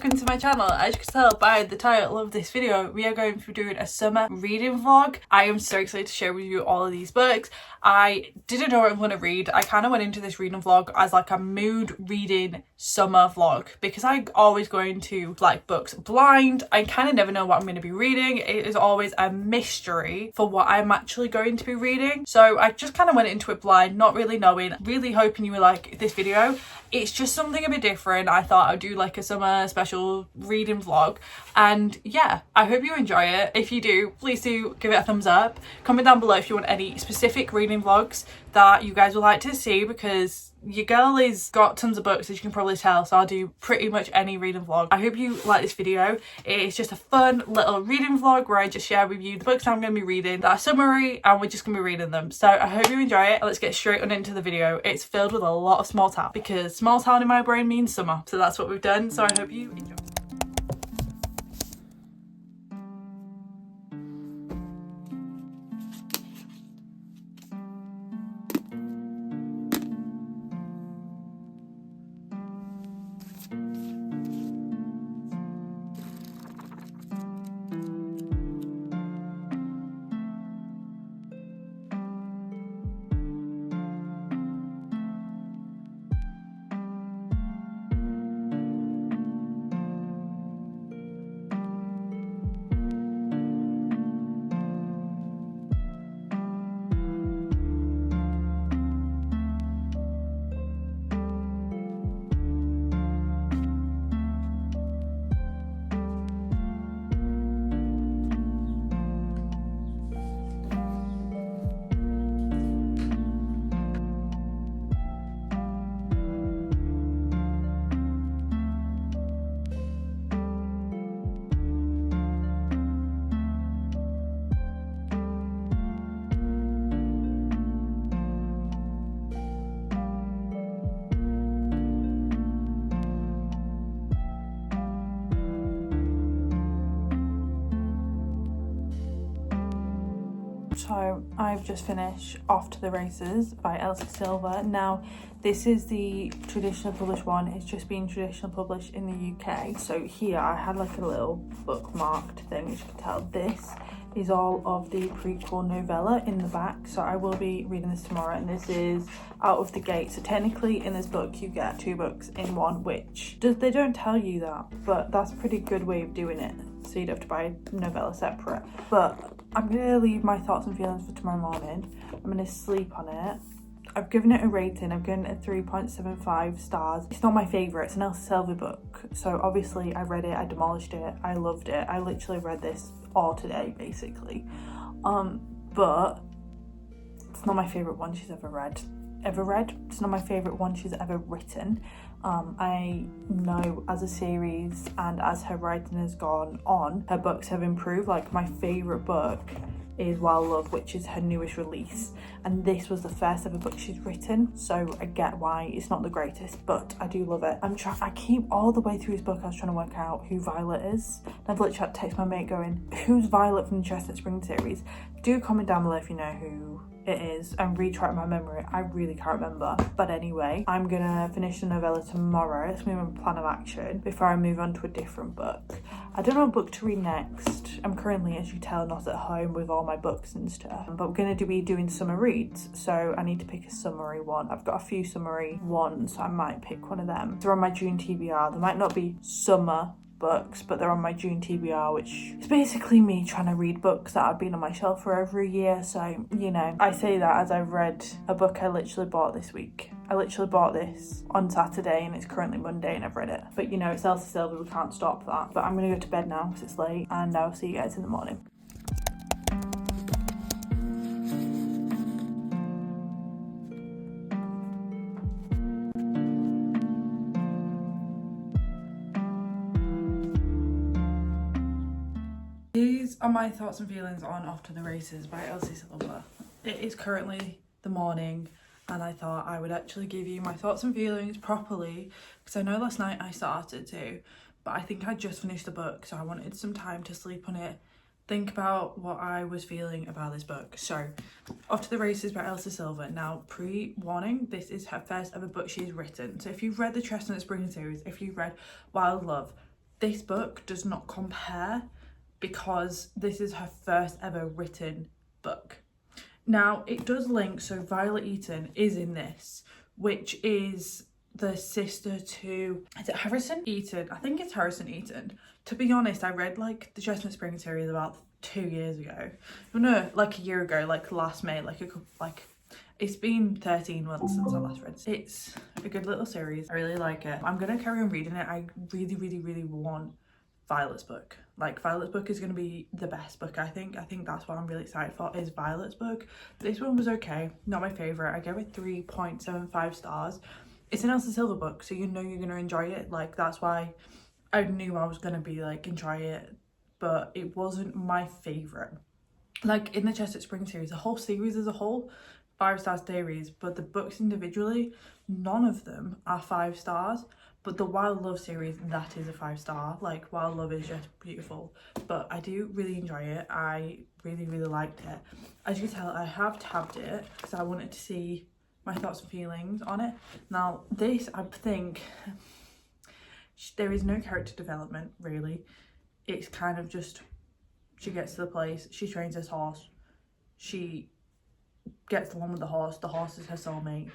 welcome to my channel. As you can tell by the title of this video, we are going to be doing a summer reading vlog. I am so excited to share with you all of these books. I didn't know what I'm going to read. I kind of went into this reading vlog as like a mood reading summer vlog because I always go into like books blind. I kind of never know what I'm going to be reading. It is always a mystery for what I'm actually going to be reading. So I just kind of went into it blind, not really knowing, really hoping you will like this video. It's just something a bit different. I thought I'd do like a summer special reading vlog, and yeah, I hope you enjoy it. If you do, please do give it a thumbs up. Comment down below if you want any specific reading vlogs that you guys would like to see, because your girl has got tons of books, as you can probably tell, so I'll do pretty much any reading vlog. I hope you like this video. It's just a fun little reading vlog where I just share with you the books I'm going to be reading, that are summary, and we're just going to be reading them. So I hope you enjoy it. Let's get straight on into the video. It's filled with a lot of small town because small town in my brain means summer, so that's what we've done. So I hope you enjoy. So I've just finished Off to the Races by Elsie. Now this is the traditional published one. It's just been traditional published in the UK. So here I had like a little bookmarked thing, as you can tell. This is all of the prequel novella in the back, so I will be reading this tomorrow, and this is Out of the Gate. So technically in this book you get two books in one, which they don't tell you that, but that's a pretty good way of doing it, so you'd have to buy a novella separate. But I'm gonna leave my thoughts and feelings for tomorrow morning. I'm gonna sleep on it. I've given it a rating. I've given it a 3.75 stars. It's not my favourite. It's an Elsie book, so obviously I read it, I demolished it, I loved it. I literally read this all today basically, but it's not my favourite one she's ever read. It's not my favourite one she's ever written. I know as a series and as her writing has gone on, her books have improved. Like my favourite book is Wild Love, which is her newest release, and this was the first ever book she's written, so I get why it's not the greatest, but I do love it. I keep all the way through this book I was trying to work out who Violet is, and I've literally had to text my mate going, who's Violet from the Chestnut Spring series? Do comment down below if you know who it is and retract my memory. I really can't remember. But anyway, I'm gonna finish the novella tomorrow. That's my plan of action before I move on to a different book. I don't know what book to read next. I'm currently, as you tell, not at home with all my books and stuff, but we're gonna be doing summer reads, so I need to pick a summary one. I've got a few summary ones, so I might pick one of them. They're on my June TBR. They might not be summer books, but they're on my June TBR, which is basically me trying to read books that have been on my shelf for over a year. So, you know, I say that as I've read a book I literally bought this week. I literally bought this on Saturday and it's currently Monday and I've read it. But you know, it's Elsie, we can't stop that. But I'm gonna go to bed now because it's late, and I'll see you guys in the morning. These are my thoughts and feelings on Off to the Races by Elsie. It is currently the morning, and I thought I would actually give you my thoughts and feelings properly, because I know last night I started to, but I think I just finished the book, so I wanted some time to sleep on it, think about what I was feeling about this book. So, Off to the Races by Elsie. Now, pre-warning, this is her first ever book she's written. So if you've read the Chestnut Spring series, if you've read Wild Love, this book does not compare because this is her first ever written book. Now, it does link, so Violet Eaton is in this, which is the sister to, is it Harrison Eaton? I think it's Harrison Eaton. To be honest, I read like the Chestnut Spring series about 2 years ago. No, like a year ago, like last May, it's been 13 months since I last read it. It's a good little series. I really like it. I'm gonna carry on reading it. I really, really, really want Violet's book. Like, Violet's book is going to be the best book, I think. I think that's what I'm really excited for, is Violet's book. This one was okay, not my favourite. I gave it 3.75 stars. It's an Elsie Silver book, so you know you're going to enjoy it. Like, that's why I knew I was going to be like, enjoy it, but it wasn't my favourite. Like, in the Chestnut Spring series, the whole series as a whole, 5-star series, but the books individually, none of them are 5 stars. But the Wild Love series, that is a 5-star. Like, Wild Love is just beautiful. But I do really enjoy it. I really, really liked it. As you can tell, I have tabbed it because I wanted to see my thoughts and feelings on it. Now, this, I think, there is no character development, really. It's kind of just, she gets to the place, she trains this horse, she gets along with the horse is her soulmate.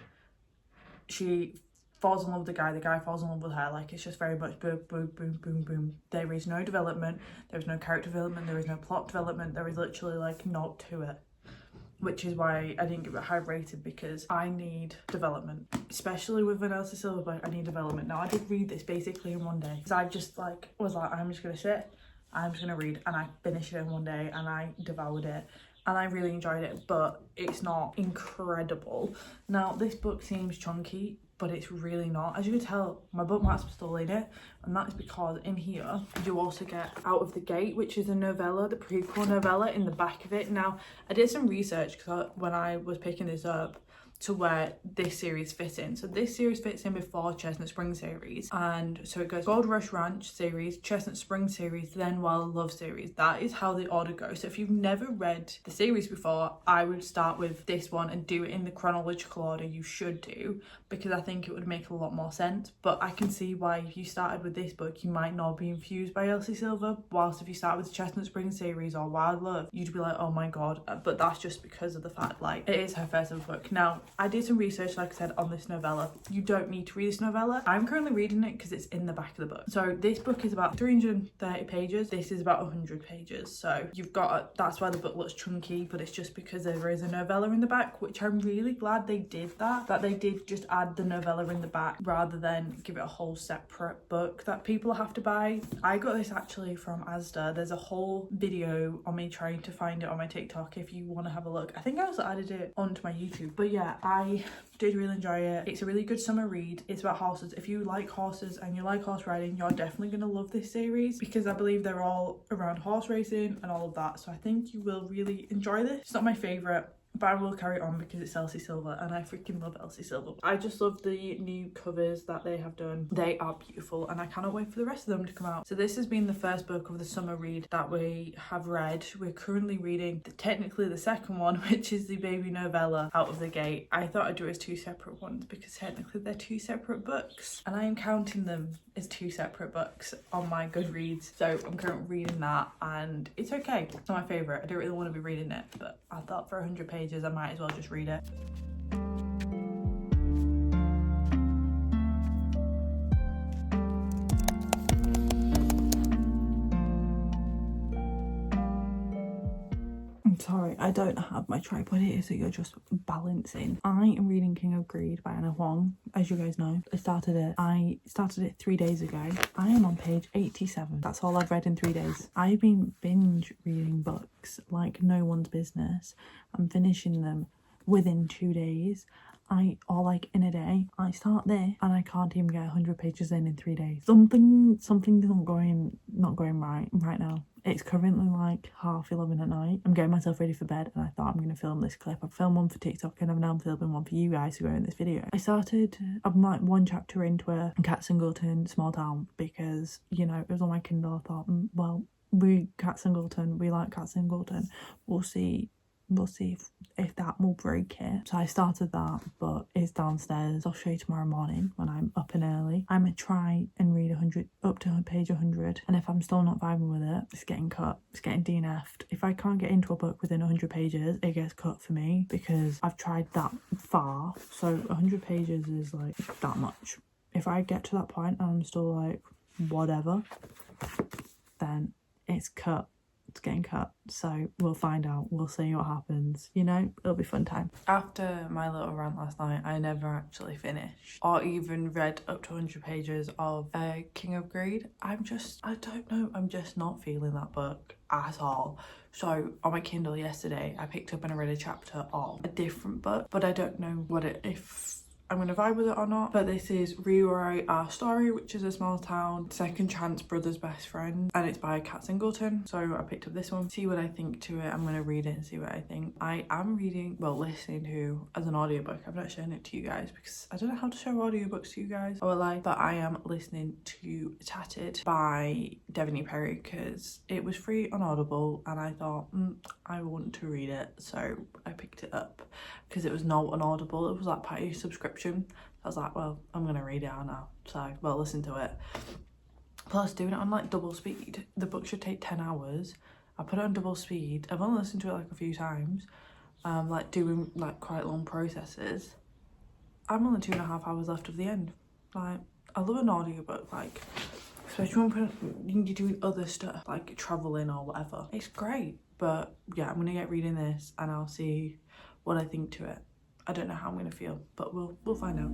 She falls in love with the guy falls in love with her. Like, it's just very much boom, boom, boom, boom, boom. There is no development, there is no character development, there is no plot development, there is literally like naught to it. Which is why I didn't give it high rated, because I need development. Especially with an Elsie Silver book, I need development. Now, I did read this basically in one day, because I just like was like, I'm just gonna sit, I'm just gonna read, and I finished it in one day and I devoured it. And I really enjoyed it, but it's not incredible. Now, this book seems chunky, but it's really not. As you can tell, my bookmarks are still in it, and that is because in here you also get Out of the Gate, which is a novella, the prequel novella in the back of it. Now, I did some research because when I was picking this up, to where this series fits in. So this series fits in before Chestnut Spring series, and so it goes Gold Rush Ranch series, Chestnut Spring series, then Wild Love series. That is how the order goes. So if you've never read the series before, I would start with this one and do it in the chronological order you should do, because I think it would make a lot more sense. But I can see why if you started with this book, you might not be infused by Elsie Silver, whilst if you start with the Chestnut Spring series or Wild Love, you'd be like, oh my god. But that's just because of the fact, like, it is her first ever book. Now, I did some research, like I said, on this novella. You don't need to read this novella. I'm currently reading it because it's in the back of the book. So this book is about 330 pages. This is about 100 pages. So you've got, that's why the book looks chunky, but it's just because there is a novella in the back, which I'm really glad they did that they did just add the novella in the back rather than give it a whole separate book that people have to buy. I got this actually from Asda. There's a whole video on me trying to find it on my TikTok if you want to have a look. I think I also added it onto my YouTube. But yeah, I did really enjoy it. It's a really good summer read. It's about horses. If you like horses and you like horse riding, you're definitely going to love this series, because I believe they're all around horse racing and all of that. So I think you will really enjoy this. It's not my favourite, but I will carry on because it's Elsie Silver and I freaking love Elsie Silver. I just love the new covers that they have done. They are beautiful and I cannot wait for the rest of them to come out. So this has been the first book of the summer read that we have read. We're currently reading technically the second one, which is the baby novella Out of the Gate. I thought I'd do it as 2 separate ones because technically they're 2 separate books, and I am counting them as 2 separate books on my Goodreads. So I'm currently reading that and it's okay. It's not my favourite. I don't really want to be reading it, but I thought for 100 pages I might as well just read it. I'm sorry, I don't have my tripod here, so you're just balancing. I am reading King of Greed by Huang, as you guys know. I started it 3 days ago. I am on page 87. That's all I've read in 3 days. I've been binge reading books like no one's business. I'm finishing them within 2 days. Or like in a day. I start there and I can't even get 100 pages in 3 days. Something's not going right now. It's currently like 11:30 at night. I'm getting myself ready for bed and I thought I'm going to film this clip. I've filmed one for TikTok and I've now filming one for you guys who are in this video. I'm like 1 chapter into a Cat Singleton small town because, you know, it was on my Kindle. I thought, well, we like Cat Singleton. We'll see we'll see if that will break it. So I started that, but it's downstairs. I'll show you tomorrow morning when I'm up and early. I'm gonna try and read 100 up to page 100, and if I'm still not vibing with it, it's getting cut, it's getting DNF'd. If I can't get into a book within 100 pages, it gets cut for me, because I've tried that far. So 100 pages is like that much. If I get to that point and I'm still like whatever, then it's cut. It's getting cut. So we'll find out. We'll see what happens. You know, it'll be fun time. After my little rant last night, I never actually finished or even read up to 100 pages of King of Greed. I don't know, I'm just not feeling that book at all. So on my Kindle yesterday, I picked up and I read a chapter of a different book, but I don't know if I'm gonna vibe with it or not. But this is Rewrite Our Story, which is a small town second chance brother's best friend, and it's by Singleton. So I picked up this one, see what I think to it. I'm gonna read it and see what I think. I am listening to as an audiobook. I've not shown it to you guys because I don't know how to show audiobooks to you guys, or like, but I am listening to Tattered by Devaney Perry because it was free on Audible, and I thought I want to read it, so I picked it up because it was not on Audible. It was like part of your subscription. I was like, well, I'm gonna read it now, so well, listen to it. Plus doing it on like double speed, the book should take 10 hours. I put it on double speed. I've only listened to it like a few times, like doing like quite long processes. I'm only 2.5 hours left of the end. Like, I love an audiobook, like especially when you're doing other stuff like traveling or whatever. It's great. But yeah, I'm gonna get reading this and I'll see what I think to it. I don't know how I'm gonna feel, but we'll find out.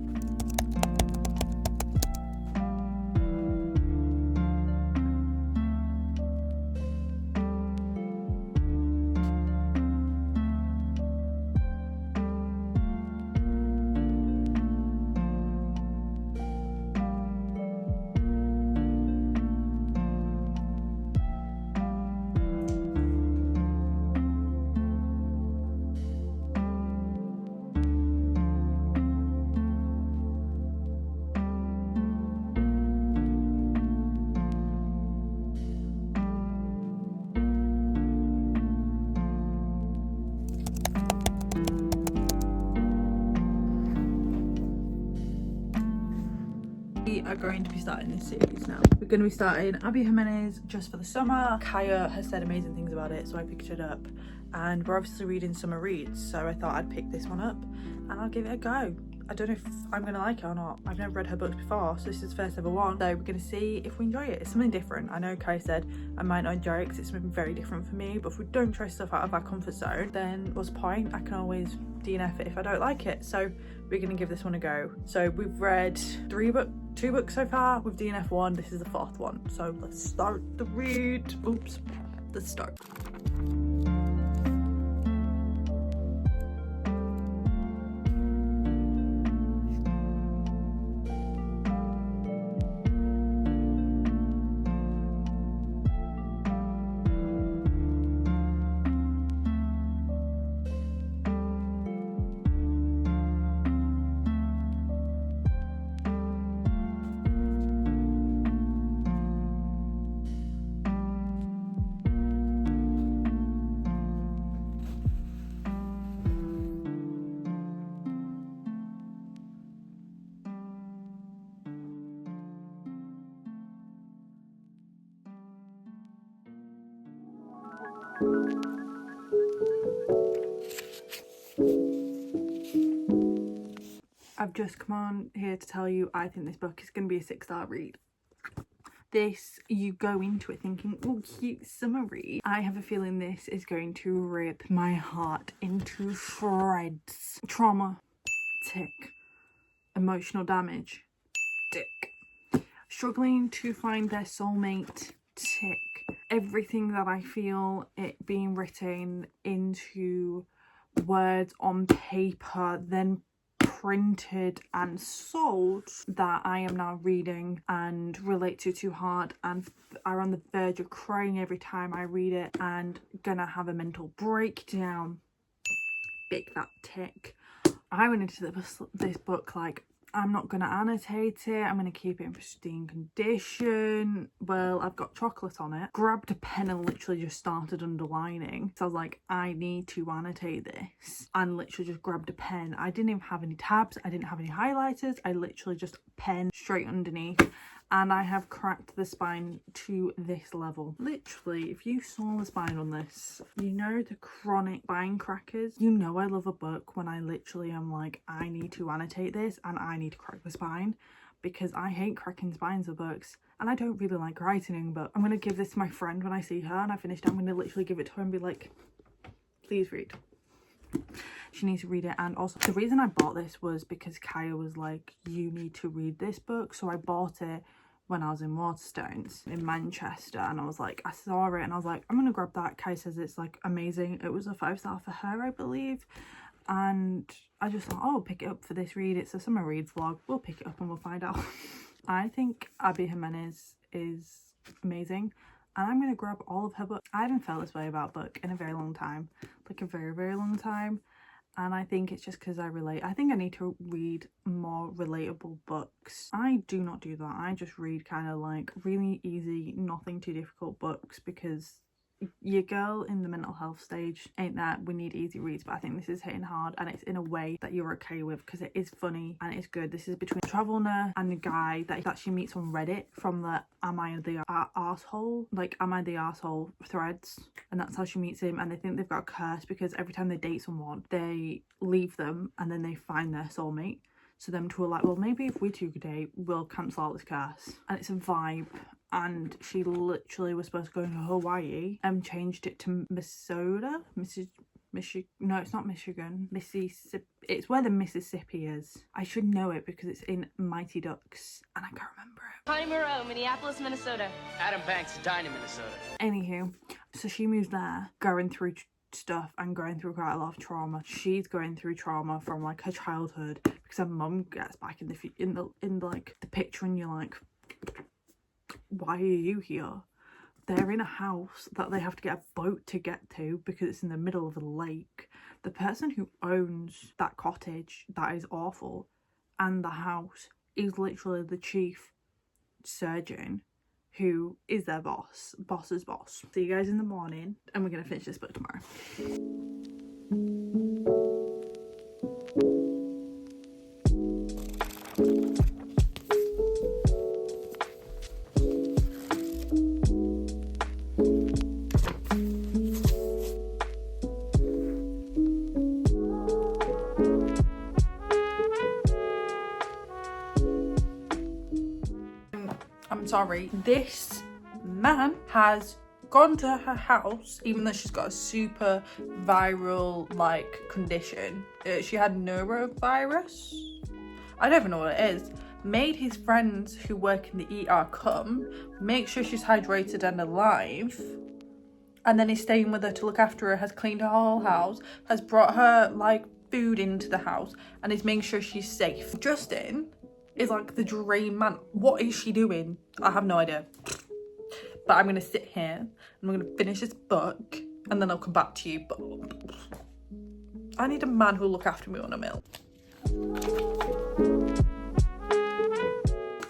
We are going to be starting this series now. We're going to be starting Abby Jimenez Just for the Summer. Kaya has said amazing things about it, so I picked it up, and we're obviously reading summer reads, so I thought I'd pick this one up and I'll give it a go. I don't know if I'm gonna like it or not. I've never read her books before, so this is the first ever one, so we're gonna see if we enjoy it. It's something different. I know Kai said I might not enjoy it because it's something very different for me, but if we don't try stuff out of our comfort zone, then what's the point? I can always DNF it if I don't like it. So we're gonna give this one a go. So we've read 2 books so far. We've DNF 1. This is the 4th one, so let's start the read. Let's start. I've just come on here to tell you I think this book is going to be a 6-star read. This, you go into it thinking, oh, cute summer read. I have a feeling this is going to rip my heart into shreds. Trauma, tick. Emotional damage, tick. Struggling to find their soulmate, tick. Everything that I feel it being written into words on paper, then printed and sold, that I am now reading and relate to too hard and are on the verge of crying every time I read it and gonna have a mental breakdown. Big that tick. I went into this book like I'm not going to annotate it. I'm going to keep it in pristine condition. Well, I've got chocolate on it. Grabbed a pen and literally just started underlining. So I was like, I need to annotate this. And literally just grabbed a pen. I didn't even have any tabs. I didn't have any highlighters. I literally just pen straight underneath. And I have cracked the spine to this level. Literally, if you saw the spine on this, you know the chronic spine crackers? You know I love a book when I literally am like, I need to annotate this and I need to crack the spine, because I hate cracking spines of books and I don't really like writing. But I'm going to give this to my friend when I see her and I finished. I'm going to literally give it to her and be like, please read. She needs to read it. And also the reason I bought this was because Kaya was like, you need to read this book. So I bought it when I was in Waterstones in Manchester, and I was like, I saw it and I was like, I'm gonna grab that. Kai says it's like amazing. It was a 5-star for her, I believe, and I just thought, oh, I'll pick it up for this read. It's a summer read vlog. We'll pick it up and we'll find out. I think Abby Jimenez is amazing, and I'm gonna grab all of her books. I haven't felt this way about a book in a very long time, like a very, very long time. And I think it's just because I relate. I think I need to read more relatable books. I do not do that. I just read kind of like really easy, nothing too difficult books, because your girl in the mental health stage ain't that we need easy reads. But I think this is hitting hard, and it's in a way that you're okay with, because it is funny and it's good. This is between a travel nurse and a guy that she meets on Reddit from the am I the arsehole threads, and that's how she meets him. And they think they've got a curse because every time they date someone they leave them and then they find their soulmate. So them two are like, well, maybe if we two could date, we'll cancel out this curse. And it's a vibe. And she literally was supposed to go to Hawaii and changed it to Minnesota. No, it's not Michigan. Mississippi. It's where the Mississippi is. I should know it because it's in Mighty Ducks and I can't remember it. Connie Moreau, Minneapolis, Minnesota. Adam Banks, Edina, Minnesota. Anywho, so she moves there, going through stuff and going through quite a lot of trauma. She's going through trauma from like her childhood because her mum gets back in the picture, and you're like, why are you here? They're in a house that they have to get a boat to get to because it's in the middle of a lake. The person who owns that cottage, that is awful, and the house is literally the chief surgeon, who is their boss's boss. See you guys in the morning, and we're gonna finish this book tomorrow. I'm sorry, this man has gone to her house, even though she's got a super viral like condition. She had norovirus, I don't even know what it is. Made his friends who work in the ER come, make sure she's hydrated and alive, and then he's staying with her to look after her, has cleaned her whole house, has brought her like food into the house, and is making sure she's safe. Justin is like the dream man. What is she doing? I have no idea. But I'm gonna sit here and I'm gonna finish this book and then I'll come back to you. But I need a man who'll look after me when I'm ill.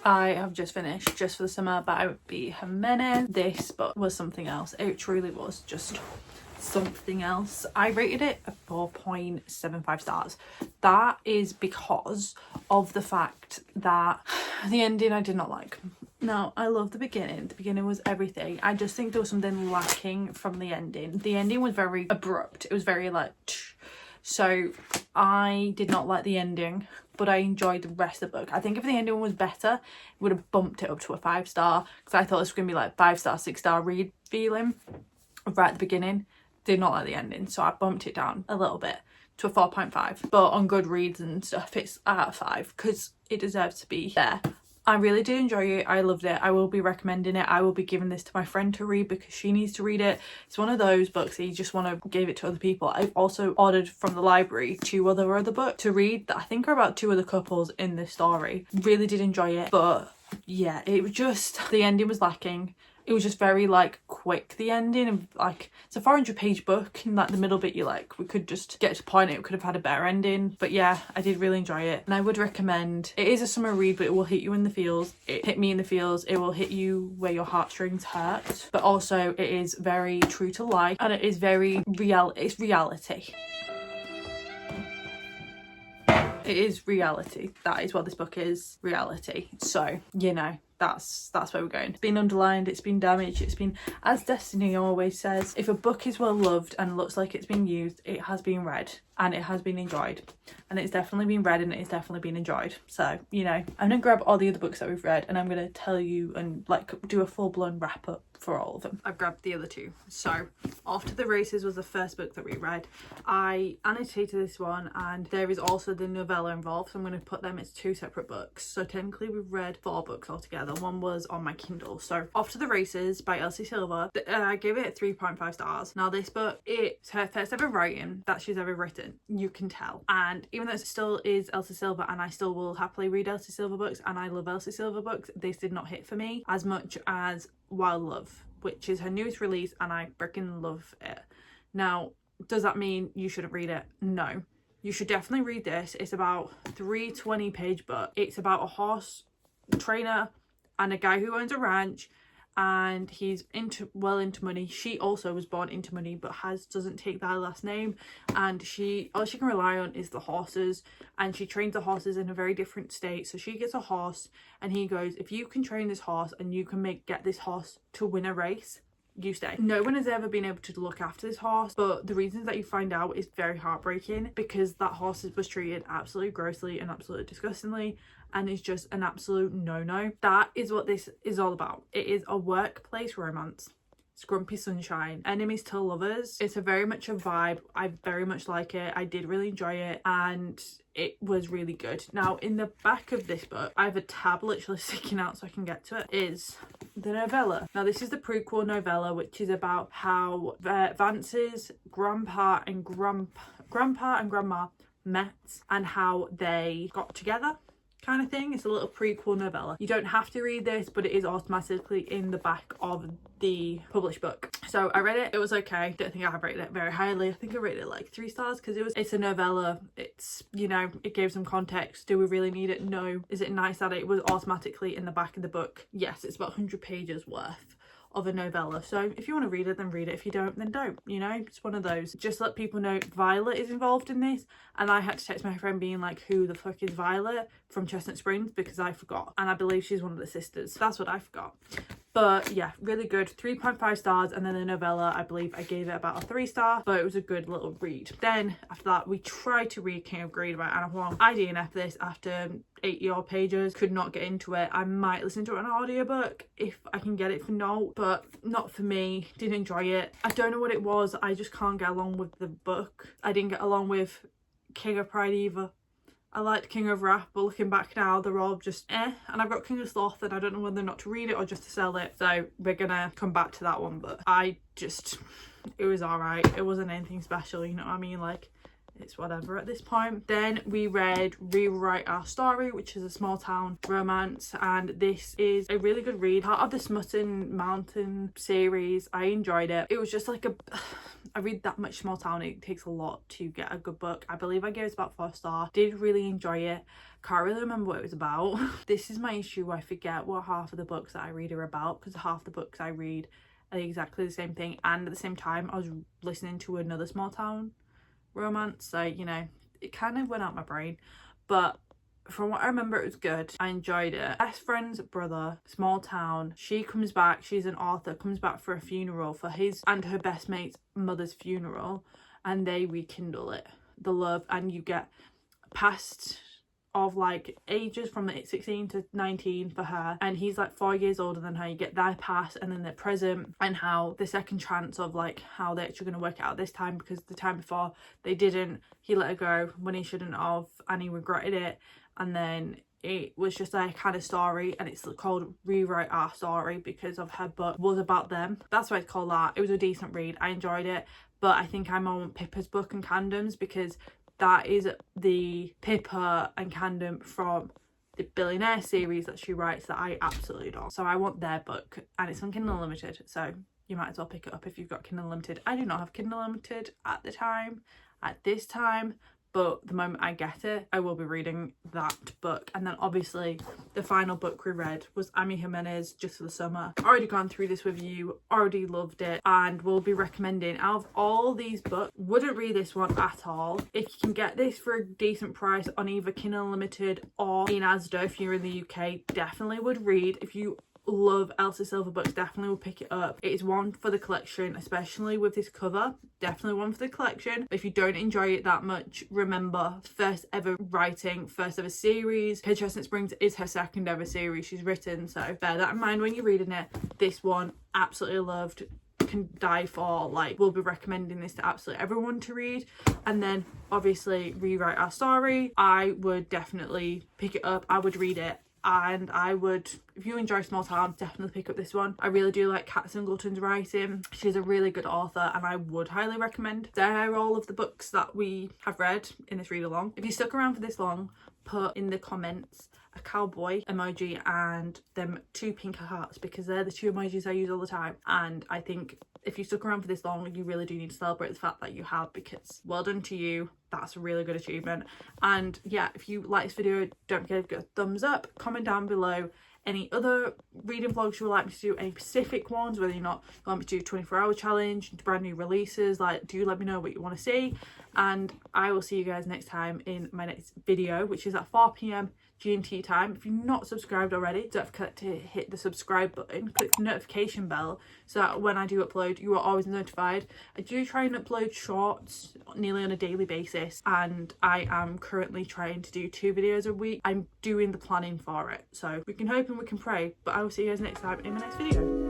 I have just finished Just for the Summer by Abby Jimenez. This book was something else. It truly was just something else. I rated it a 4.75 stars. That is because of the fact that the ending I did not like. Now, I love the beginning. The beginning was everything. I just think there was something lacking from the ending. The ending was very abrupt. It was very like so I did not like the ending, but I enjoyed the rest of the book. I think if the ending was better, it would have bumped it up to a 5-star, because I thought this was gonna be like 5-star, 6-star read feeling right at the beginning. Did not like the ending, so I bumped it down a little bit to a 4.5. But on Goodreads and stuff, it's at 5 because it deserves to be there. I really did enjoy it. I loved it. I will be recommending it. I will be giving this to my friend to read because she needs to read it. It's one of those books that you just want to give it to other people. I've also ordered from the library 2 other books to read that I think are about 2 other couples in this story. Really did enjoy it, but yeah, it was just the ending was lacking. it was just very like quick, the ending, and like it's a 400-page book, and like the middle bit you're like, we could just get to the point, it could have had a better ending. But yeah, I did really enjoy it, and I would recommend. It is a summer read, but it will hit you in the feels. It hit me in the feels. It will hit you where your heartstrings hurt, but also it is very true to life, and it is very real. It's reality. It is reality. That is what this book is, reality. So, you know, that's where we're going. It's been underlined, it's been damaged, it's been, as Destiny always says, if a book is well loved and looks like it's been used, it has been read and it has been enjoyed. And it's definitely been read and it's definitely been enjoyed. So, you know, I'm gonna grab all the other books that we've read and I'm gonna tell you and like do a full-blown wrap up for all of them. I've grabbed the other two. So, Off to the Races was the first book that we read. I annotated this one, and there is also the novella involved, so I'm going to put them as 2 separate books. So technically we've read 4 books altogether. One was on my Kindle. So Off to the Races by Elsie Silver, I gave it 3.5 stars. Now this book, it's her first ever writing that she's ever written, you can tell. And even though it still is Elsie Silver, and I still will happily read Elsie Silver books, and I love Elsie Silver books, this did not hit for me as much as Wild Love, which is her newest release, and I freaking love it. Now, does that mean you shouldn't read it? No. You should definitely read this. It's about 320-page book. It's about a horse trainer and a guy who owns a ranch, and he's well into money. She also was born into money, but doesn't take that last name, and all she can rely on is the horses, and she trains the horses in a very different state. So she gets a horse, and he goes, if you can train this horse and you can get this horse to win a race, you stay. No one has ever been able to look after this horse, but the reasons that you find out is very heartbreaking, because that horse was treated absolutely grossly and absolutely disgustingly, and it's just an absolute no-no. That is what this is all about. It is a workplace romance. It's Grumpy Sunshine, enemies to lovers. It's very much a vibe. I very much like it. I did really enjoy it, and it was really good. Now, in the back of this book, I have a tab literally sticking out so I can get to it, is the novella. Now, this is the prequel novella, which is about how Vance's grandpa and grandma met and how they got together, kind of thing. It's a little prequel novella. You don't have to read this, but it is automatically in the back of the published book. So I read it. It was okay. Don't think I have rated it very highly. I think I rated it like 3 stars because it's a novella. It's, you know, it gave some context. Do we really need it? No. Is it nice that it was automatically in the back of the book? Yes, it's about 100 pages worth of a novella. So if you want to read it, then read it. If you don't, then don't. You know, it's one of those. Just let people know Violet is involved in this, and I had to text my friend being like, who the fuck is Violet from Chestnut Springs, because I forgot, and I believe she's one of the sisters. That's what I forgot. But yeah, really good. 3.5 stars. And then the novella, I believe I gave it about a 3 star, but it was a good little read. Then after that, we tried to read King of Greed by Anna Huang. I DNF'd this after 80-odd pages. Could not get into it. I might listen to it on an audiobook if I can get it for note, but not for me. Didn't enjoy it. I don't know what it was. I just can't get along with the book. I didn't get along with King of Pride either. I liked King of Wrath, but looking back now, they're all just and I've got King of Sloth, and I don't know whether not to read it or just to sell it, so we're gonna come back to that one. But it was alright. It wasn't anything special, you know what I mean? Like, it's whatever at this point. Then we read Rewrite Our Story, which is a small town romance, and this is a really good read. Part of the Smutton Mountain series. I enjoyed it. It was just like I read that much small town, it takes a lot to get a good book. I believe I gave it about 4 stars. Did really enjoy it. Can't really remember what it was about. This is my issue. I forget what half of the books that I read are about, because half the books I read are exactly the same thing, and at the same time I was listening to another small town romance, so you know, it kind of went out my brain. But from what I remember, it was good. I enjoyed it. Best friend's brother, small town. She comes back. She's an author. Comes back for a funeral for his and her best mate's mother's funeral, and they rekindle it, the love, and you get past of like ages from 16 to 19 for her, and he's like 4 years older than her. You get their past and then their present, and how the second chance of like how they're actually going to work it out this time, because the time before they didn't. He let her go when he shouldn't have, and he regretted it. And then it was just a kind of story, and it's called Rewrite Our Story because of her book was about them. That's why it's called that. It was a decent read. I enjoyed it, but I think I'm on Pippa's book and Camden's, because that is the Pippa and Camden from the Billionaire series that she writes that I absolutely adore. So I want their book, and it's on Kindle Unlimited, so you might as well pick it up if you've got Kindle Unlimited. I do not have Kindle Unlimited at this time, but the moment I get it, I will be reading that book. And then obviously the final book we read was Jimenez, Just for the Summer. Already gone through this with you, already loved it, and will be recommending. Out of all these books, wouldn't read this one at all. If you can get this for a decent price on either Kindle Unlimited or in Asda if you're in the UK, definitely would read. If you love Elsie Silver books, definitely will pick it up. It is one for the collection, especially with this cover. Definitely one for the collection. But if you don't enjoy it that much, remember, first ever writing, first ever series. Her Chestnut Springs is her second ever series she's written, so bear that in mind when you're reading it. This one, absolutely loved, can die for, like, we'll be recommending this to absolutely everyone to read. And then obviously Rewrite Our Story, I would definitely pick it up. I would read it, and I would, if you enjoy small towns, definitely pick up this one. I really do like Kat Singleton's writing. She's a really good author, and I would highly recommend. They're all of the books that we have read in this read along. If you stuck around for this long, put in the comments a cowboy emoji and them 2 pink hearts, because they're the 2 emojis I use all the time. And I think if you stuck around for this long, you really do need to celebrate the fact that you have, because well done to you. That's a really good achievement. And yeah, if you like this video, don't forget to give it a thumbs up. Comment down below any other reading vlogs you would like me to do, any specific ones, whether you want me to do 24-hour challenge, brand new releases. Like, do let me know what you want to see, and I will see you guys next time in my next video, which is at 4 p.m. GMT time. If you're not subscribed already, don't forget to hit the subscribe button, click the notification bell, so that when I do upload, you are always notified. I do try and upload shorts nearly on a daily basis, and I am currently trying to do 2 videos a week. I'm doing the planning for it, so we can hope and we can pray. But I will see you guys next time in my next video.